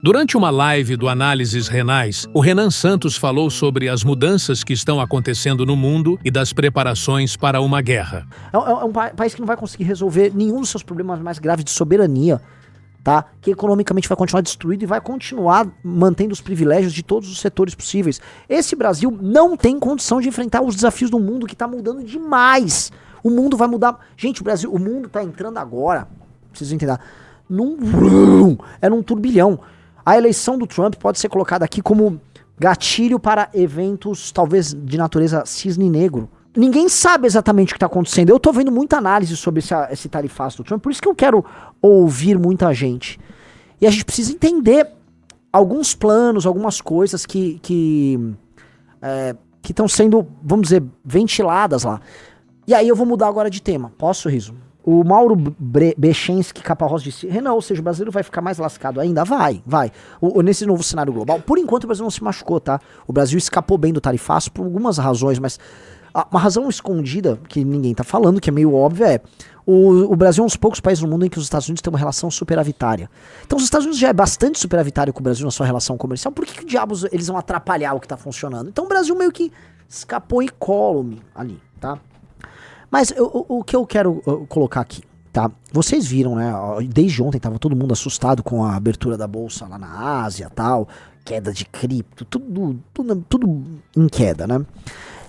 Durante uma live do Análises Renais, o Renan Santos falou sobre as mudanças que estão acontecendo no mundo e das preparações para uma guerra. É um país que não vai conseguir resolver nenhum dos seus problemas mais graves de soberania, tá? Que economicamente vai continuar destruído e vai continuar mantendo os privilégios de todos os setores possíveis. Esse Brasil não tem condição de enfrentar os desafios do mundo que tá mudando demais. O mundo vai mudar. Gente, o mundo tá entrando agora, preciso entender, num turbilhão. A eleição do Trump pode ser colocada aqui como gatilho para eventos, talvez, de natureza cisne negro. Ninguém sabe exatamente o que está acontecendo. Eu tô vendo muita análise sobre esse tarifaço do Trump, por isso que eu quero ouvir muita gente. E a gente precisa entender alguns planos, algumas coisas que estão sendo, vamos dizer, ventiladas lá. E aí eu vou mudar agora de tema. Posso, Riso? O Mauro Bechenski Caparrós disse, Renan, ou seja, o brasileiro vai ficar mais lascado ainda? Vai. Nesse novo cenário global, por enquanto o Brasil não se machucou, tá? O Brasil escapou bem do tarifaço por algumas razões, mas uma razão escondida, que ninguém tá falando, que é meio óbvia, o Brasil é um dos poucos países no mundo em que os Estados Unidos têm uma relação superavitária. Então, os Estados Unidos já é bastante superavitário com o Brasil na sua relação comercial, por que diabos eles vão atrapalhar o que tá funcionando? Então, o Brasil meio que escapou incólume ali, tá? Mas o que eu quero colocar aqui, tá? Vocês viram, né? Desde ontem tava todo mundo assustado com a abertura da bolsa lá na Ásia e tal, queda de cripto, tudo em queda, né?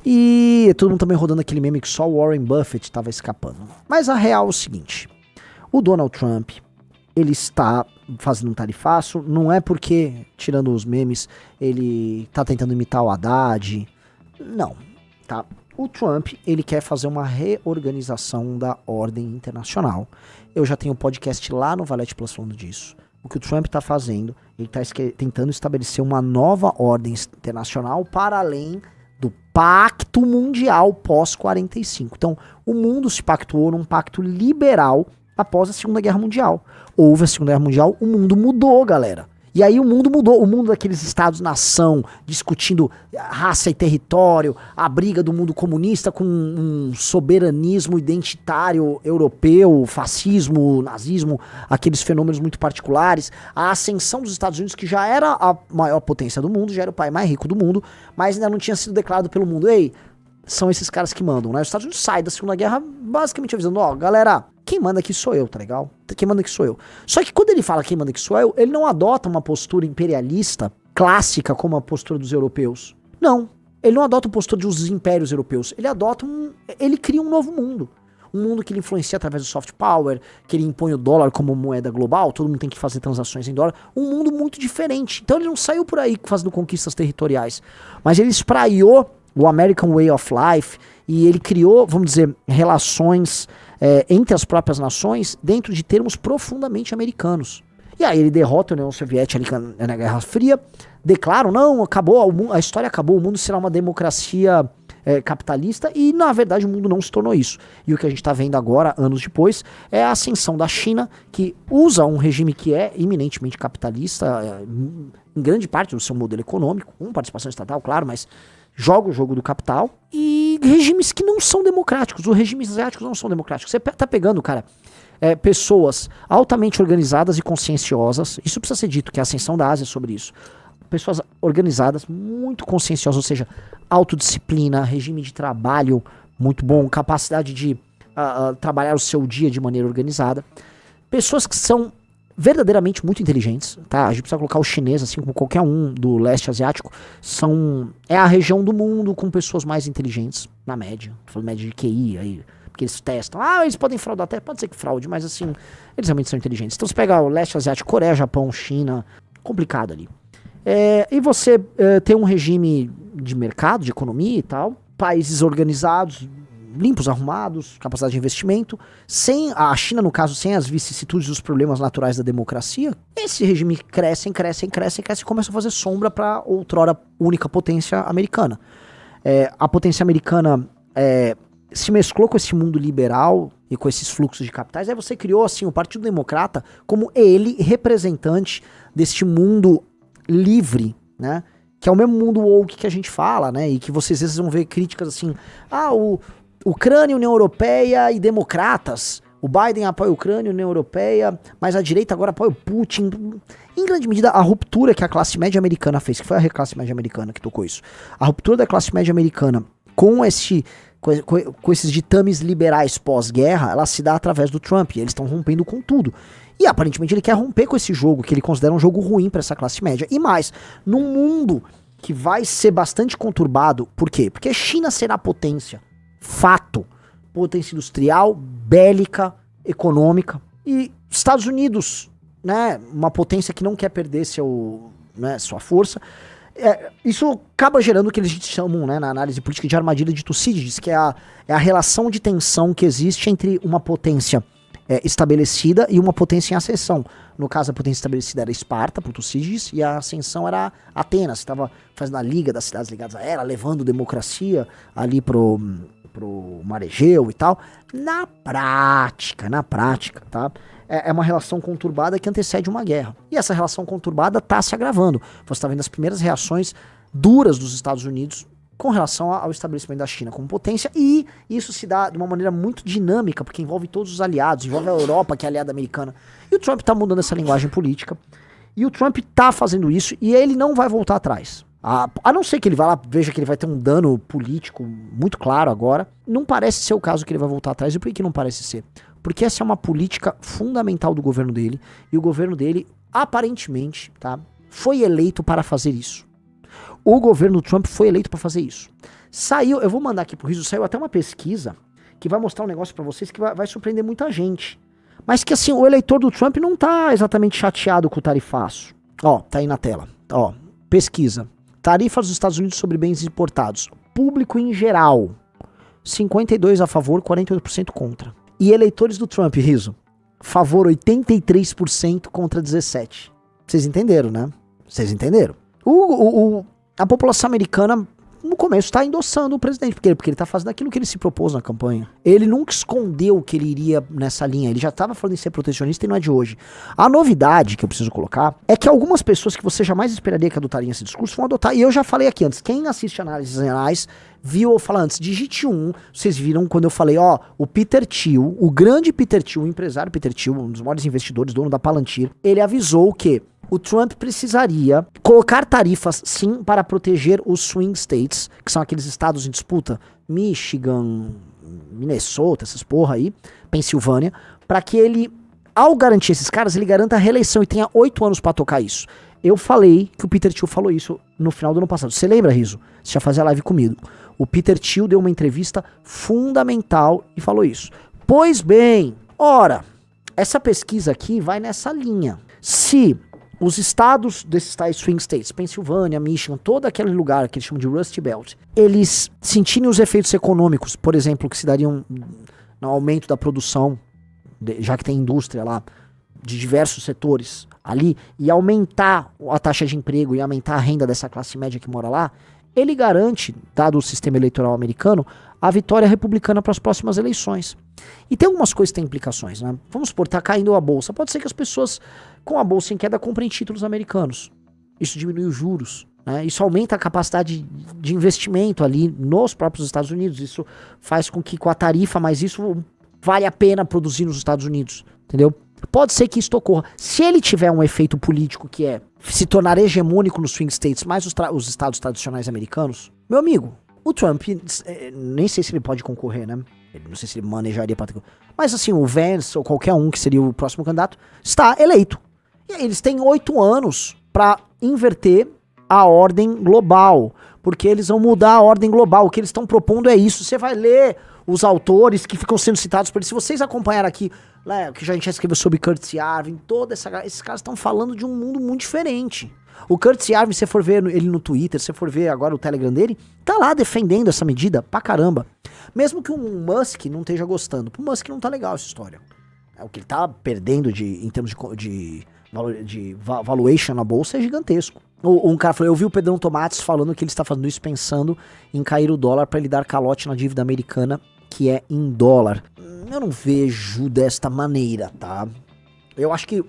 E todo mundo também rodando aquele meme que só o Warren Buffett tava escapando. Mas a real é o seguinte, o Donald Trump, ele está fazendo um tarifaço, não é porque, tirando os memes, ele tá tentando imitar o Haddad, não, tá? O Trump, ele quer fazer uma reorganização da ordem internacional. Eu já tenho um podcast lá no Valete Plus falando disso. O que o Trump está fazendo, ele está tentando estabelecer uma nova ordem internacional para além do Pacto Mundial pós-45. Então, o mundo se pactuou num pacto liberal após a Segunda Guerra Mundial. Houve a Segunda Guerra Mundial, o mundo mudou, galera. E aí o mundo mudou, o mundo daqueles estados-nação, discutindo raça e território, a briga do mundo comunista com um soberanismo identitário europeu, fascismo, nazismo, aqueles fenômenos muito particulares, a ascensão dos Estados Unidos, que já era a maior potência do mundo, já era o país mais rico do mundo, mas ainda não tinha sido declarado pelo mundo. Ei, são esses caras que mandam, né? Os Estados Unidos saem da Segunda Guerra basicamente avisando, ó, galera, quem manda aqui sou eu, tá legal? Quem manda aqui sou eu. Só que quando ele fala quem manda aqui sou eu, ele não adota uma postura imperialista clássica como a postura dos europeus. Não. Ele não adota a postura dos impérios europeus. Ele cria um novo mundo. Um mundo que ele influencia através do soft power, que ele impõe o dólar como moeda global, todo mundo tem que fazer transações em dólar. Um mundo muito diferente. Então ele não saiu por aí fazendo conquistas territoriais. Mas ele espraiou o American Way of Life e ele criou, vamos dizer, relações entre as próprias nações dentro de termos profundamente americanos. E aí ele derrota a União Soviética ali na Guerra Fria, declara, não, acabou, a história acabou, o mundo será uma democracia capitalista, e na verdade o mundo não se tornou isso. E o que a gente está vendo agora, anos depois, é a ascensão da China, que usa um regime que é eminentemente capitalista, em grande parte do seu modelo econômico, com participação estatal, claro, mas joga o jogo do capital, e regimes que não são democráticos. Os regimes asiáticos não são democráticos. Você tá pegando, cara, pessoas altamente organizadas e conscienciosas, isso precisa ser dito, que a ascensão da Ásia é sobre isso. Pessoas organizadas, muito conscienciosas, ou seja, autodisciplina, regime de trabalho muito bom, capacidade de trabalhar o seu dia de maneira organizada. Pessoas que são verdadeiramente muito inteligentes, tá? A gente precisa colocar o chinês, assim como qualquer um do leste asiático, é a região do mundo com pessoas mais inteligentes, na média. Tô falando média de QI aí, porque eles testam. Eles podem fraudar até, pode ser que fraude, mas assim, eles realmente são inteligentes. Então você pega o leste asiático, Coreia, Japão, China, complicado ali. E você tem um regime de mercado, de economia e tal, países organizados, limpos, arrumados, capacidade de investimento, sem a China, no caso, sem as vicissitudes e os problemas naturais da democracia, esse regime cresce e começa a fazer sombra para outrora única potência americana. A potência americana se mesclou com esse mundo liberal e com esses fluxos de capitais, aí você criou assim o Partido Democrata como ele representante deste mundo livre, né? Que é o mesmo mundo woke que a gente fala, né? E que vocês às vezes vão ver críticas assim, Ucrânia, União Europeia e democratas. O Biden apoia a Ucrânia, a União Europeia, mas a direita agora apoia o Putin. Em grande medida, a ruptura que a classe média americana fez, que foi a classe média americana que tocou isso, a ruptura da classe média americana com esses ditames liberais pós-guerra, ela se dá através do Trump, e eles estão rompendo com tudo. E aparentemente ele quer romper com esse jogo, que ele considera um jogo ruim para essa classe média. E mais, num mundo que vai ser bastante conturbado, por quê? Porque a China será potência, fato, potência industrial, bélica, econômica, e Estados Unidos, né, uma potência que não quer perder sua força. Isso acaba gerando o que eles chamam, né, na análise política de armadilha de Tucídides, que é a relação de tensão que existe entre uma potência estabelecida e uma potência em ascensão. No caso, a potência estabelecida era Esparta, por Tucídides, e a ascensão era Atenas, que estava fazendo a liga das cidades ligadas a ela, levando democracia ali pro Mar Egeu e tal. Na prática, tá? É uma relação conturbada que antecede uma guerra. E essa relação conturbada está se agravando. Você está vendo as primeiras reações duras dos Estados Unidos com relação ao estabelecimento da China como potência, e isso se dá de uma maneira muito dinâmica, porque envolve todos os aliados, envolve a Europa, que é aliada americana. E o Trump está mudando essa linguagem política, e o Trump está fazendo isso, e ele não vai voltar atrás. A não ser que ele vá lá, veja que ele vai ter um dano político muito claro agora. Não parece ser o caso que ele vai voltar atrás. E por que não parece ser? Porque essa é uma política fundamental do governo dele, e o governo dele, aparentemente, tá, foi eleito para fazer isso. O governo Trump foi eleito para fazer isso. Eu vou mandar aqui pro Riso, saiu até uma pesquisa que vai mostrar um negócio para vocês que vai surpreender muita gente. Mas que assim, o eleitor do Trump não tá exatamente chateado com o tarifaço. Ó, tá aí na tela. Ó, pesquisa. Tarifas dos Estados Unidos sobre bens importados. Público em geral. 52% a favor, 48% contra. E eleitores do Trump, Riso. Favor 83% contra 17%. Vocês entenderam, né? Vocês entenderam. A população americana, no começo, está endossando o presidente. Porque ele está fazendo aquilo que ele se propôs na campanha. Ele nunca escondeu que ele iria nessa linha. Ele já estava falando em ser protecionista e não é de hoje. A novidade que eu preciso colocar é que algumas pessoas que você jamais esperaria que adotariam esse discurso vão adotar. E eu já falei aqui antes. Quem assiste análises gerais viu eu falar antes. Digite 1. Vocês viram quando eu falei, o Peter Thiel, o grande Peter Thiel, o empresário Peter Thiel, um dos maiores investidores, dono da Palantir, ele avisou que o Trump precisaria colocar tarifas, sim, para proteger os swing states, que são aqueles estados em disputa, Michigan, Minnesota, essas porra aí, Pensilvânia, para que ele, ao garantir esses caras, ele garanta a reeleição e tenha 8 anos para tocar isso. Eu falei que o Peter Thiel falou isso no final do ano passado. Você lembra, Riso? Você já fazia live comigo. O Peter Thiel deu uma entrevista fundamental e falou isso. Pois bem, ora, essa pesquisa aqui vai nessa linha. Se os estados desses tais swing states, Pensilvânia, Michigan, todo aquele lugar que eles chamam de Rust Belt, eles sentirem os efeitos econômicos, por exemplo, que se dariam no aumento da produção, já que tem indústria lá, de diversos setores ali, e aumentar a taxa de emprego e aumentar a renda dessa classe média que mora lá, ele garante, dado o sistema eleitoral americano, a vitória republicana para as próximas eleições. E tem algumas coisas que têm implicações, né? Vamos supor, tá caindo a bolsa. Pode ser que as pessoas com a bolsa em queda comprem títulos americanos. Isso diminui os juros, né? Isso aumenta a capacidade de investimento ali nos próprios Estados Unidos. Isso faz com que com a tarifa, mas isso vale a pena produzir nos Estados Unidos, entendeu? Pode ser que isso ocorra. Se ele tiver um efeito político que é se tornar hegemônico nos swing states, mais os estados tradicionais americanos, meu amigo, o Trump, nem sei se ele pode concorrer, né? Não sei se ele manejaria para... Mas assim, o Vance ou qualquer um que seria o próximo candidato está eleito. E aí, eles têm 8 anos para inverter a ordem global, porque eles vão mudar a ordem global. O que eles estão propondo é isso. Você vai ler os autores que ficam sendo citados por eles. Se vocês acompanharem aqui, né, que a gente já escreveu sobre Curtis Yarvin, esses caras estão falando de um mundo muito diferente. O Curtis Yarvin, se você for ver ele no Twitter, se você for ver agora o Telegram dele, tá lá defendendo essa medida pra caramba. Mesmo que o Musk não esteja gostando. Pro Musk não tá legal essa história. O que ele tá perdendo em termos de valuation na bolsa é gigantesco. Um cara falou, eu vi o Pedrão Tomates falando que ele está fazendo isso pensando em cair o dólar para ele dar calote na dívida americana, que é em dólar. Eu não vejo desta maneira, tá? Eu acho que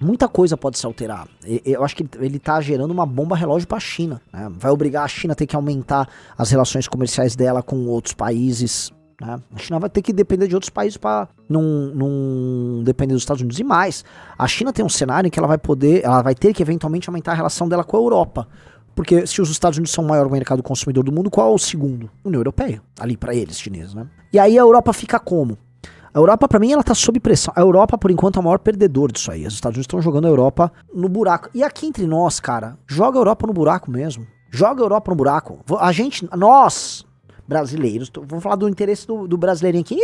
muita coisa pode se alterar. Eu acho que ele tá gerando uma bomba relógio para a China, né? Vai obrigar a China a ter que aumentar as relações comerciais dela com outros países né? A China vai ter que depender de outros países para não depender dos Estados Unidos. E mais, a China tem um cenário em que ela vai ter que eventualmente aumentar a relação dela com a Europa. Porque se os Estados Unidos são o maior mercado consumidor do mundo, qual é o segundo? União Europeia, ali para eles, chineses, né? E aí a Europa fica como? A Europa, pra mim, ela tá sob pressão. A Europa, por enquanto, é o maior perdedor disso aí. Os Estados Unidos estão jogando a Europa no buraco. E aqui entre nós, cara, joga a Europa no buraco mesmo. Joga a Europa no buraco. A gente, nós, brasileiros, vamos falar do interesse do brasileirinho aqui.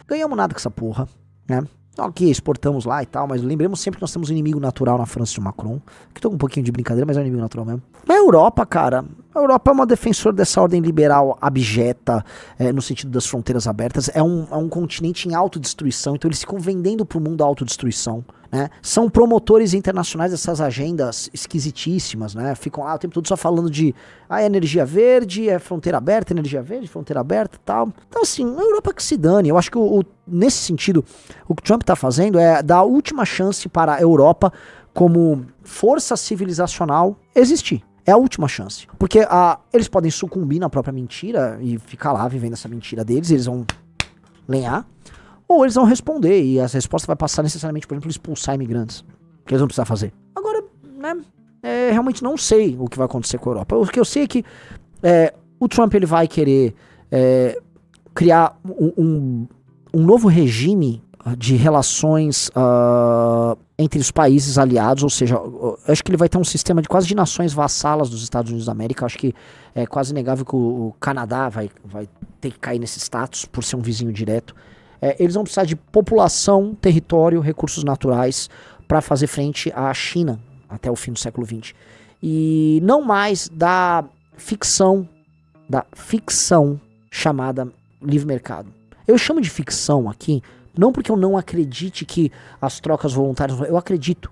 Ganhamos nada com essa porra, né? Ok, exportamos lá e tal, mas lembremos sempre que nós temos um inimigo natural na França de Macron. Que tô com um pouquinho de brincadeira, mas é um inimigo natural mesmo. Mas a Europa, cara, a Europa é uma defensora dessa ordem liberal abjeta, no sentido das fronteiras abertas. É um continente em autodestruição, então eles ficam vendendo pro mundo a autodestruição, né? São promotores internacionais dessas agendas esquisitíssimas, né? Ficam lá o tempo todo só falando de energia verde, fronteira aberta, energia verde, fronteira aberta e tal. Então, assim, a Europa que se dane. Eu acho que nesse sentido, o que o Trump tá fazendo é dar a última chance para a Europa, como força civilizacional, existir. É a última chance. Porque eles podem sucumbir na própria mentira e ficar lá vivendo essa mentira deles, eles vão lenhar, ou eles vão responder, e essa resposta vai passar necessariamente, por exemplo, expulsar imigrantes, que eles vão precisar fazer. Agora, né, realmente não sei o que vai acontecer com a Europa. O que eu sei é que o Trump ele vai querer criar um novo regime de relações entre os países aliados, ou seja, eu acho que ele vai ter um sistema de quase de nações vassalas dos Estados Unidos da América. Eu acho que é quase inegável que o Canadá vai ter que cair nesse status por ser um vizinho direto. Eles vão precisar de população, território, recursos naturais para fazer frente à China até o fim do século XX. E não mais da ficção chamada livre mercado. Eu chamo de ficção aqui, não porque eu não acredite que as trocas voluntárias... Eu acredito.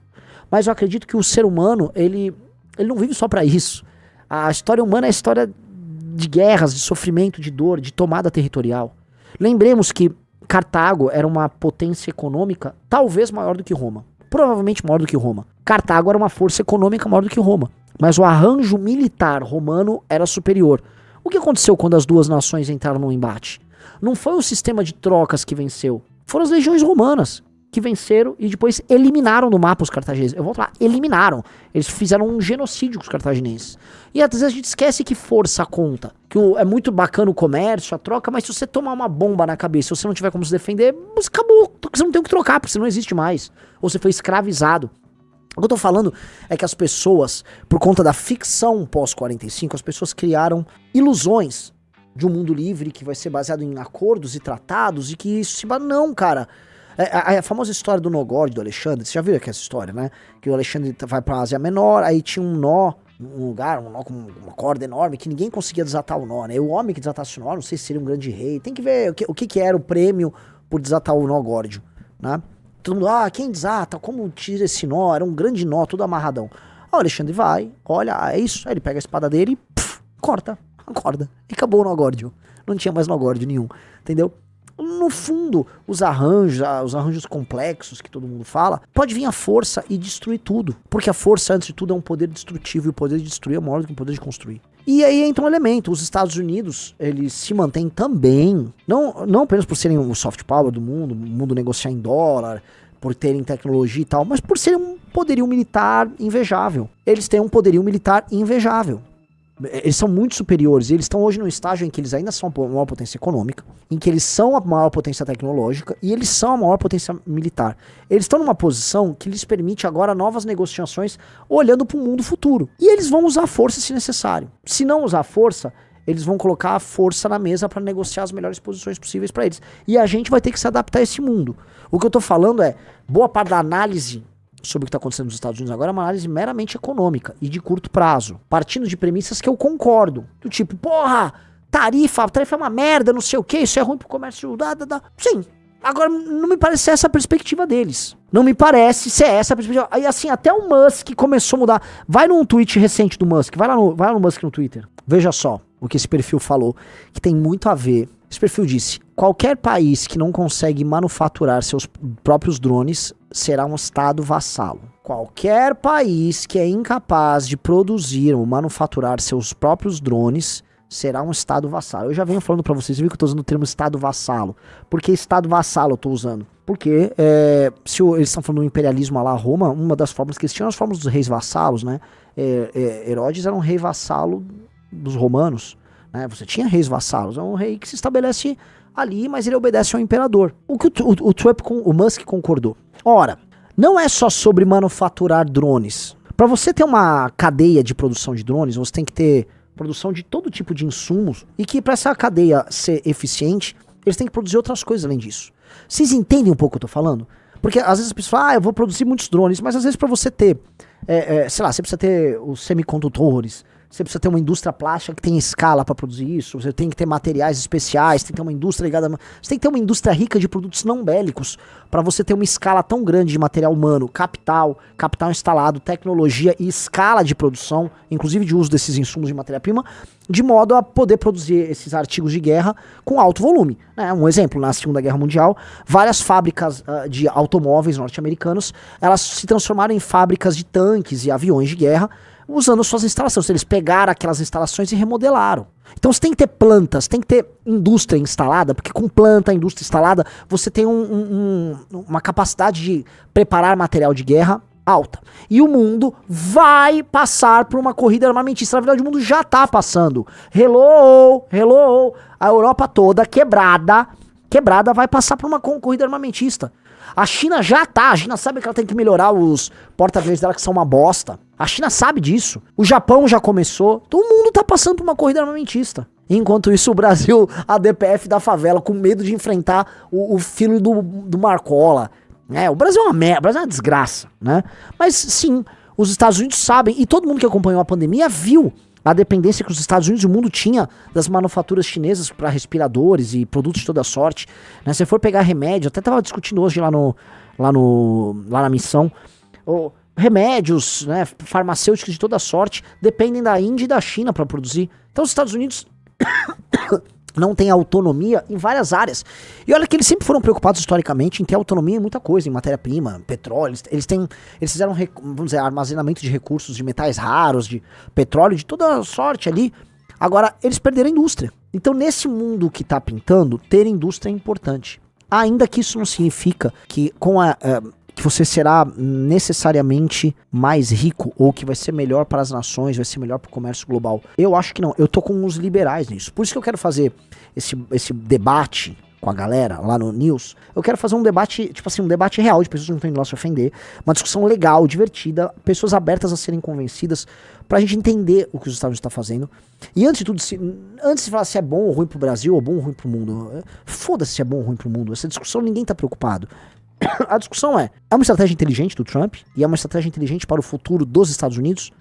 Mas eu acredito que o ser humano, ele não vive só para isso. A história humana é a história de guerras, de sofrimento, de dor, de tomada territorial. Lembremos que Cartago era uma potência econômica talvez maior do que Roma. Provavelmente maior do que Roma. Cartago era uma força econômica maior do que Roma. Mas o arranjo militar romano era superior. O que aconteceu quando as duas nações entraram num embate? Não foi o sistema de trocas que venceu. Foram as legiões romanas que venceram e depois eliminaram do mapa os cartagineses. Eu volto lá, eliminaram. Eles fizeram um genocídio com os cartagineses. E às vezes a gente esquece que força conta. Que é muito bacana o comércio, a troca, mas se você tomar uma bomba na cabeça, se você não tiver como se defender, você acabou. Você não tem o que trocar, porque você não existe mais. Ou você foi escravizado. O que eu tô falando é que as pessoas, por conta da ficção pós-45, as pessoas criaram ilusões de um mundo livre que vai ser baseado em acordos e tratados e que isso se... Não, cara. A famosa história do nó gordo do Alexandre, você já viu aqui essa história, né? Que o Alexandre vai pra Ásia Menor, aí tinha um nó, um nó com uma corda enorme, que ninguém conseguia desatar o nó, né? O homem que desatasse o nó, não sei se seria um grande rei, tem que ver o que era o prêmio por desatar o nó górdio, né? Todo mundo, quem desata, como tira esse nó, era um grande nó, tudo amarradão. O Alexandre vai, olha, é isso, aí ele pega a espada dele e corta a corda, e acabou o nó górdio. Não tinha mais nó górdio nenhum, entendeu? No fundo, os arranjos complexos que todo mundo fala, pode vir a força e destruir tudo. Porque a força, antes de tudo, é um poder destrutivo, e o poder de destruir é maior do que o poder de construir. E aí entra um elemento, os Estados Unidos, eles se mantêm também, não apenas por serem o soft power do mundo, o mundo negociar em dólar, por terem tecnologia e tal, mas por serem um poderio militar invejável. Eles têm um poderio militar invejável. Eles são muito superiores, e eles estão hoje num estágio em que eles ainda são a maior potência econômica, em que eles são a maior potência tecnológica e eles são a maior potência militar. Eles estão numa posição que lhes permite agora novas negociações olhando para um mundo futuro. E eles vão usar a força se necessário. Se não usar a força, eles vão colocar a força na mesa para negociar as melhores posições possíveis para eles. E a gente vai ter que se adaptar a esse mundo. O que eu tô falando é, boa parte da análise sobre o que está acontecendo nos Estados Unidos agora é uma análise meramente econômica e de curto prazo, partindo de premissas que eu concordo, do tipo, porra, tarifa é uma merda, não sei o que, isso é ruim pro comércio, sim, agora não me parece ser essa a perspectiva deles, não me parece ser essa a perspectiva, aí assim, até o Musk começou a mudar, vai num tweet recente do Musk, vai lá no Musk no Twitter, veja só o que esse perfil falou, que tem muito a ver. Esse perfil disse, qualquer país que não consegue manufaturar seus próprios drones será um estado vassalo. Qualquer país que é incapaz de produzir ou manufaturar seus próprios drones será um Estado vassalo. Eu já venho falando pra vocês, viu que eu tô usando o termo Estado vassalo. Por que Estado vassalo eu tô usando? Porque eles estão falando do imperialismo lá, Roma, uma das formas que eles tinham, as formas dos reis vassalos, né? Herodes era um rei vassalo dos romanos, né? Você tinha reis vassalos, é um rei que se estabelece ali, mas ele obedece ao imperador. O que o Musk concordou. Ora, não é só sobre manufaturar drones. Para você ter uma cadeia de produção de drones, você tem que ter produção de todo tipo de insumos e que para essa cadeia ser eficiente, eles têm que produzir outras coisas além disso. Vocês entendem um pouco o que eu tô falando? Porque às vezes a pessoa fala, eu vou produzir muitos drones, mas às vezes para você ter, sei lá, você precisa ter os semicondutores, você precisa ter uma indústria plástica que tem escala para produzir isso, você tem que ter materiais especiais, tem que ter uma indústria ligada, você tem que ter uma indústria rica de produtos não bélicos para você ter uma escala tão grande de material humano, capital instalado, tecnologia e escala de produção, inclusive de uso desses insumos de matéria-prima, de modo a poder produzir esses artigos de guerra com alto volume. Né? Um exemplo, na Segunda Guerra Mundial, várias fábricas de automóveis norte-americanos, elas se transformaram em fábricas de tanques e aviões de guerra, usando suas instalações. Eles pegaram aquelas instalações e remodelaram. Então você tem que ter plantas, tem que ter indústria instalada, porque com planta, indústria instalada, você tem uma capacidade de preparar material de guerra alta. E o mundo vai passar por uma corrida armamentista. Na verdade, o mundo já tá passando. Hello! A Europa toda quebrada vai passar por uma corrida armamentista. A China a China sabe que ela tem que melhorar os porta-aviões dela que são uma bosta. A China sabe disso. O Japão já começou. Todo mundo tá passando por uma corrida armamentista. Enquanto isso, o Brasil, a DPF da favela, com medo de enfrentar o filho do Marcola. O Brasil é uma merda, o Brasil é uma desgraça, né? Mas sim, os Estados Unidos sabem, e todo mundo que acompanhou a pandemia viu a dependência que os Estados Unidos e o mundo tinha das manufaturas chinesas para respiradores e produtos de toda sorte. Né? Se você for pegar remédio, até tava discutindo hoje lá na missão, remédios, né, farmacêuticos de toda sorte dependem da Índia e da China para produzir. Então os Estados Unidos não têm autonomia em várias áreas. E olha que eles sempre foram preocupados historicamente em ter autonomia em muita coisa, em matéria-prima, petróleo. Eles fizeram, vamos dizer, armazenamento de recursos de metais raros, de petróleo, de toda sorte ali. Agora, eles perderam a indústria. Então, nesse mundo que tá pintando, ter indústria é importante. Ainda que isso não significa que que você será necessariamente mais rico ou que vai ser melhor para as nações, vai ser melhor para o comércio global. Eu acho que não. Eu tô com os liberais nisso. Por isso que eu quero fazer esse debate com a galera lá no News. Eu quero fazer um debate, tipo assim, um debate real, de pessoas que não estão indo lá se ofender. Uma discussão legal, divertida, pessoas abertas a serem convencidas pra gente entender o que os Estados Unidos estão fazendo. E antes de tudo, antes de falar se é bom ou ruim pro Brasil ou bom ou ruim pro mundo, foda-se se é bom ou ruim pro mundo. Essa discussão ninguém tá preocupado. A discussão é uma estratégia inteligente do Trump e é uma estratégia inteligente para o futuro dos Estados Unidos?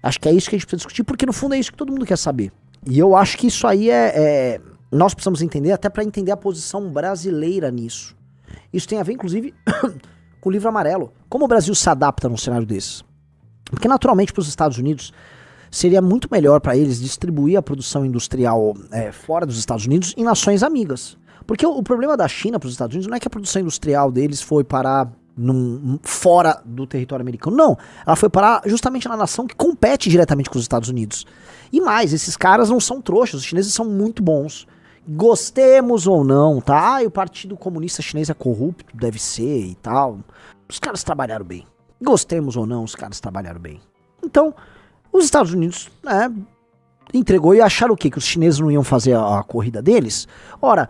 Acho que é isso que a gente precisa discutir, porque no fundo é isso que todo mundo quer saber. E eu acho que isso aí nós precisamos entender, até para entender a posição brasileira nisso. Isso tem a ver, inclusive, com o livro amarelo. Como o Brasil se adapta num cenário desse? Porque, naturalmente, para os Estados Unidos, seria muito melhor para eles distribuir a produção industrial fora dos Estados Unidos em nações amigas. Porque o problema da China para os Estados Unidos não é que a produção industrial deles foi parar fora do território americano. Não, ela foi parar justamente na nação que compete diretamente com os Estados Unidos. E mais, esses caras não são trouxas, os chineses são muito bons. Gostemos ou não, tá? E o Partido Comunista Chinês é corrupto, deve ser e tal. Os caras trabalharam bem. Gostemos ou não, os caras trabalharam bem. Então, os Estados Unidos, entregou e acharam o quê? Que os chineses não iam fazer a corrida deles? Ora,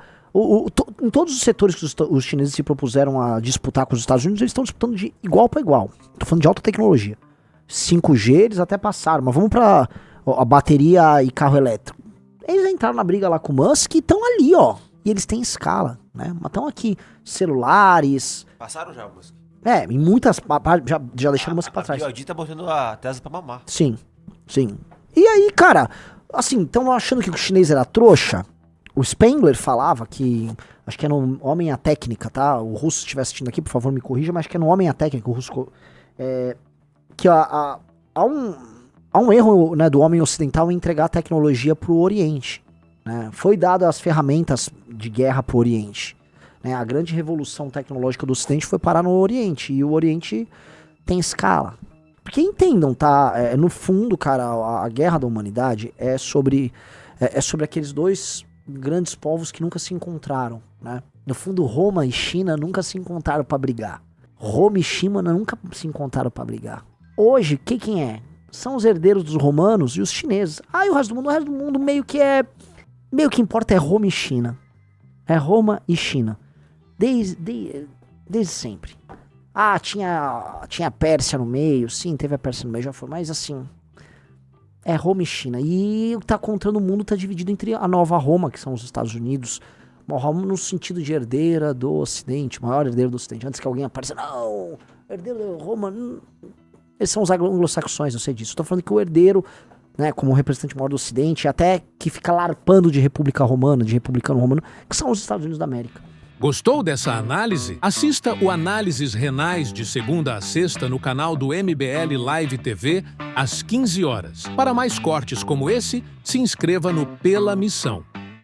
em todos os setores que os chineses se propuseram a disputar com os Estados Unidos, eles estão disputando de igual para igual. Tô falando de alta tecnologia. 5G eles até passaram, mas vamos para a bateria e carro elétrico. Eles entraram na briga lá com o Musk e estão ali, ó. E eles têm escala, né? Mas estão aqui, celulares. Passaram já, Musk? Em muitas. Já deixaram o Musk pra trás. A BYD tá botando a Tesla pra mamar. Sim. E aí, cara, assim, estão achando que o chinês era trouxa? O Spengler falava que, acho que é no Homem à Técnica, tá? O russo estiver assistindo aqui, por favor, me corrija, mas acho que é no Homem à Técnica, o russo... que há um erro, né, do homem ocidental em entregar a tecnologia pro Oriente. Né? Foi dado as ferramentas de guerra pro Oriente. Né? A grande revolução tecnológica do Ocidente foi parar no Oriente, e o Oriente tem escala. Porque entendam, tá? No fundo, cara, a guerra da humanidade é sobre É sobre aqueles dois grandes povos que nunca se encontraram, né? No fundo, Roma e China nunca se encontraram para brigar. Roma e China nunca se encontraram para brigar. Hoje, quem é? São os herdeiros dos romanos e os chineses. E o resto do mundo meio que importa é Roma e China. É Roma e China. Desde sempre. Tinha a Pérsia no meio. Sim, teve a Pérsia no meio, já foi. Mas assim, é Roma e China. E o que tá contando o mundo tá dividido entre a nova Roma, que são os Estados Unidos. Uma Roma no sentido de herdeira do Ocidente, maior herdeiro do Ocidente. Antes que alguém apareça, não, herdeiro da Roma... Eles são os anglo-saxões, eu sei disso. Estou falando que o herdeiro, né, como representante maior do Ocidente, até que fica larpando de República Romana, de republicano romano, que são os Estados Unidos da América. Gostou dessa análise? Assista o Análises Renais de segunda a sexta no canal do MBL Live TV, às 15 horas. Para mais cortes como esse, se inscreva no Pela Missão.